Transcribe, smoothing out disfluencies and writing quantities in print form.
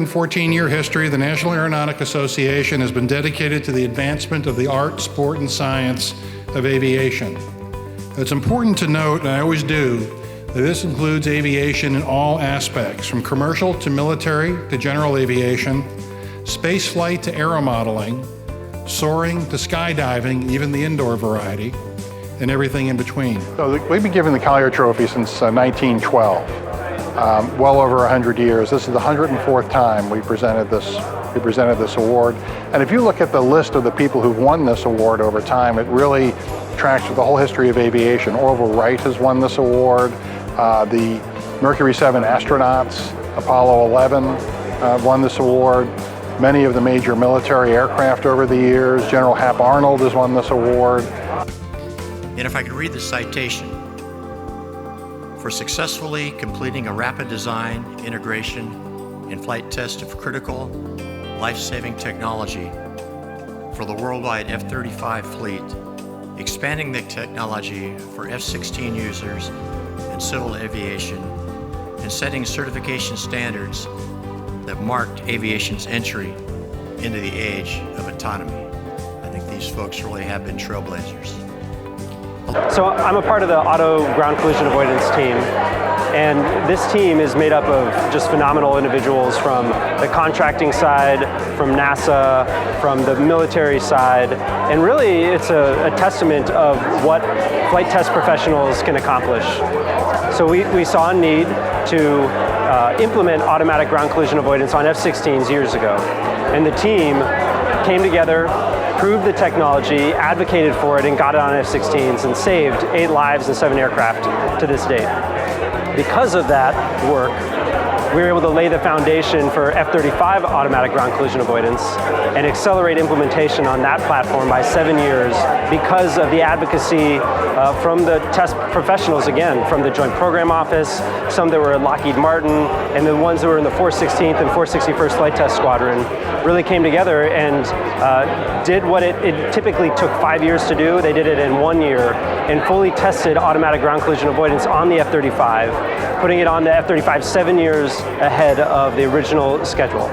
114-year history, the National Aeronautic Association has been dedicated to the advancement of the art, sport, and science of aviation. It's important to note, and I always do, that this includes aviation in all aspects, from commercial to military to general aviation, space flight to aeromodeling, soaring to skydiving, even the indoor variety, and everything in between. So we've been giving the Collier Trophy since 1912, well over 100 years. This is the 104th time we presented this award. And if you look at the list of the people who've won this award over time, it really tracks with the whole history of aviation. Orville Wright has won this award. The Mercury 7 astronauts, Apollo 11 won this award. Many of the major military aircraft over the years. General Hap Arnold has won this award. And if I could read the citation, for successfully completing a rapid design, integration, and flight test of critical, life-saving technology for the worldwide F-35 fleet, expanding the technology for F-16 users and civil aviation, and setting certification standards that marked aviation's entry into the age of autonomy. I think these folks really have been trailblazers. So I'm a part of the Auto Ground Collision Avoidance team, and this team is made up of just phenomenal individuals from the contracting side, from NASA, from the military side, and really it's a testament of what flight test professionals can accomplish. So we saw a need to implement automatic ground collision avoidance on F-16s years ago, and the team came together, proved the technology, advocated for it, and got it on F-16s and saved 8 lives and 7 aircraft to this date. Because of that work, we were able to lay the foundation for F-35 automatic ground collision avoidance and accelerate implementation on that platform by 7 years because of the advocacy from the test professionals, again, from the Joint Program Office, some that were at Lockheed-Martin, and the ones that were in the 416th and 461st Flight Test Squadron really came together and did what it typically took 5 years to do. They did it in 1 year and fully tested automatic ground collision avoidance on the F-35, putting it on the F-35 7 years ahead of the original schedule.